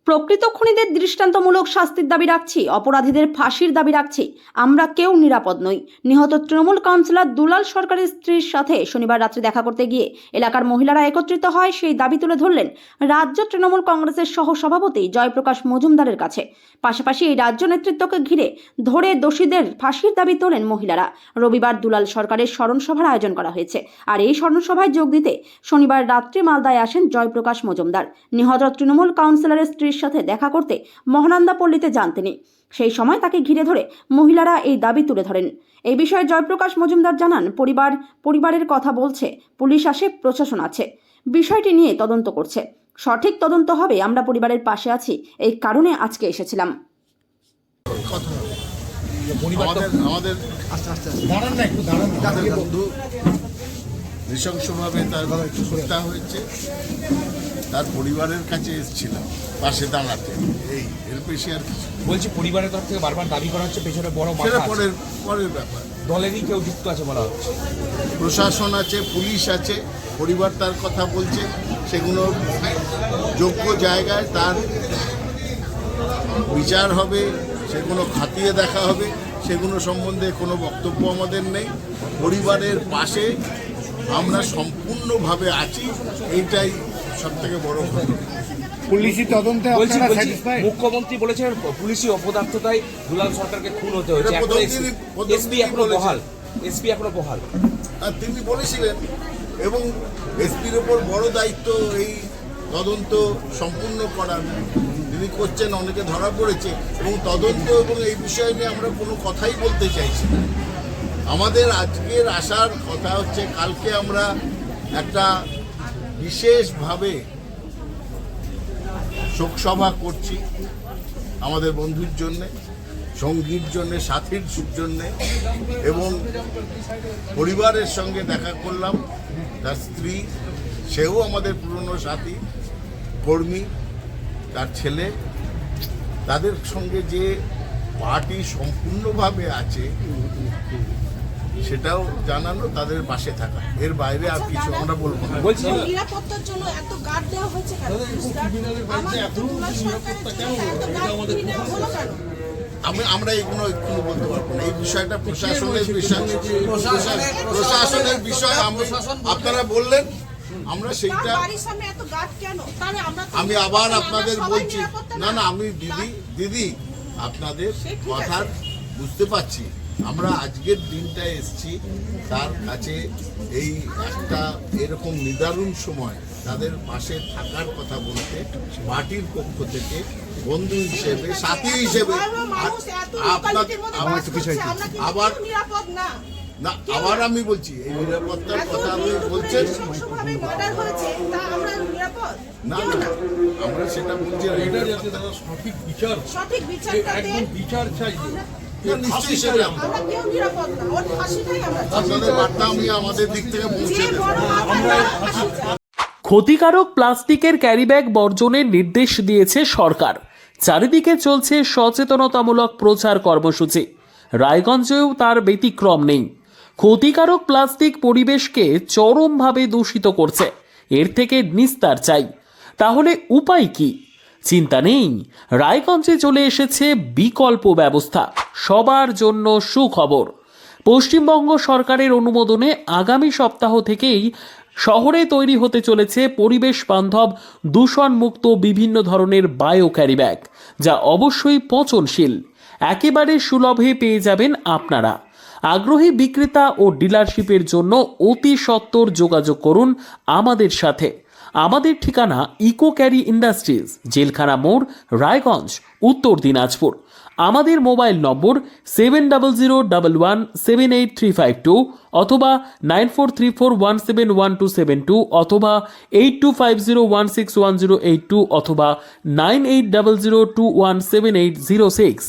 প্রকৃত খুনিদের দৃষ্টান্তমূলক শাস্তির দাবি রাখছি, অপরাধীদের ফাঁসির দাবি রাখছি। আমরা কেউ নিরাপদ নই। নিহত তৃণমূল কাউন্সিলর দুলাল সরকারের স্ত্রীর সাথে শনিবার রাত্রে দেখা করতে গিয়ে এলাকার মহিলারা একত্রিত হয় সেই দাবি তুলে ধরলেন রাজ্য তৃণমূল কংগ্রেসের সহ সভাপতি জয়প্রকাশ মজুমদারের কাছে। পাশাপাশি এই রাজ্য নেতৃত্বকে ঘিরে ধরে দোষীদের ফাঁসির দাবি তোলেন মহিলারা। রবিবার দুলাল সরকারের স্মরণ সভার আয়োজন করা হয়েছে, আর এই স্মরণ সভায় যোগ দিতে শনিবার রাত্রে মালদায় আসেন জয়প্রকাশ মজুমদার। নিহত তৃণমূল কাউন্সিলরের স্ত্রীর সাথে দেখা করতে মহানন্দা পল্লীতে যান তিনি। সেই সময় তাকে ঘিরে ধরে মহিলারা এই দাবি তুলে ধরেন। এই বিষয়ে জয়প্রকাশ মজুমদার জানান, পরিবারের কথা বলছে, পুলিশ আসে, প্রশাসন আছে, বিষয়টি নিয়ে তদন্ত করছে। সঠিক তদন্ত হবে। আমরা পরিবারের পাশে আছি, এই কারণে আজকে এসেছিলাম। নৃশংসভাবে তার হত্যা হয়েছে। তার পরিবারের কাছে এসেছিলাম পাশে দাঁড়াতে, এই এর বেশি আর কিছু বলছি। পরিবারের তরফ থেকে বারবার দাবি করা হচ্ছে পেছনে বড় পরের ব্যাপার। দলেরই কেউ যুক্ত আছে বলা হচ্ছে, প্রশাসন আছে, পুলিশ আছে, পরিবার তার কথা বলছে, সেগুলো যোগ্য জায়গায় তার বিচার হবে, সেগুলো খতিয়ে দেখা হবে। সেগুলো সম্বন্ধে কোনো বক্তব্য আমাদের নেই। পরিবারের পাশে আমরা সম্পূর্ণভাবে আছি, এইটাই সবথেকে বড় ঘটনা। পুলিশি তদন্তে মুখ্যমন্ত্রী বলেছেন পুলিশি অপদার্থতায় দুলাল সরকারকে খুন হতে হয়েছে। এসপি এখনো বহাল। আর তিনি বলেছিলেন, এবং এসপির ওপর বড় দায়িত্ব এই তদন্ত সম্পূর্ণ করার। তিনি করছেন, অনেকে ধরা পড়েছে, এবং তদন্ত এবং এই বিষয় নিয়ে আমরা কোনো কথাই বলতে চাইছি না। আমাদের আজকের আসার কথা হচ্ছে, কালকে আমরা একটা বিশেষভাবে শোকসভা করছি আমাদের বন্ধুর জন্যে, সঙ্গীর জন্যে, সাথীর জন্যে, এবং পরিবারের সঙ্গে দেখা করলাম। তার স্ত্রী, সেও আমাদের পুরনো সাথী কর্মী, তার ছেলে, তাদের সঙ্গে যে পার্টি সম্পূর্ণভাবে আছে সেটাও জানানো, তাদের পাশে থাকা। এর বাইরে আর কিছু আমরা বলবো না। বলছি নিরাপত্তার জন্য এত গার্ড দেওয়া হয়েছে কেন? আমরা এগুলো একটু বলতে পারবো না। এই বিষয়টা প্রশাসনের বিষয়। আপনারা বললেন, আমরা সেইটা আমি আবার আপনাদের বলছি। না, আমি দিদি আপনাদের কথা বুঝতে পারছি। আমরা আজকের দিনটা এসছি তার কাছে, এই একটা এরকম নিদারুণ সময় তাদের পাশে থাকার কথা বলতে, পার্টির পক্ষ থেকে বন্ধু হিসেবে, সাথী হিসেবে। আবার আমি বলছি, এই নিরাপত্তার কথা আপনি বলছেন। না, আমরা সেটা বলছি, সঠিক বিচার চাই। আমাদের দিক থেকে পৌঁছে দেব। ক্ষতিকারক প্লাস্টিকের ক্যারিব্যাগ বর্জনের নির্দেশ দিয়েছে সরকার। চারিদিকে চলছে সচেতনতামূলক প্রচার কর্মসূচি। রায়গঞ্জেও তার ব্যতিক্রম নেই। ক্ষতিকারক প্লাস্টিক পরিবেশকে চরমভাবে দূষিত করছে। এর থেকে নিস্তার চাই। তাহলে উপায় কি? চিন্তা নেই, রায়গঞ্জে চলে এসেছে বিকল্প ব্যবস্থা। সবার জন্য সুখবর। পশ্চিমবঙ্গ সরকারের অনুমোদনে আগামী সপ্তাহ থেকেই শহরে তৈরি হতে চলেছে পরিবেশ বান্ধব, দূষণমুক্ত বিভিন্ন ধরনের বায়ো ক্যারিব্যাগ, যা অবশ্যই পচনশীল। একেবারে সুলভে পেয়ে যাবেন আপনারা। আগ্রহী বিক্রেতা ও ডিলারশিপের জন্য অতি সত্বর যোগাযোগ করুন আমাদের সাথে। আমাদের ঠিকানা ইকো ক্যারি ইন্ডাস্ট্রিজ, জেলখানা মোড়, রায়গঞ্জ, উত্তর দিনাজপুর। আমাদের মোবাইল নম্বর 7001178352 অথবা 9434171272 অথবা 8250161082 অথবা 9800217806।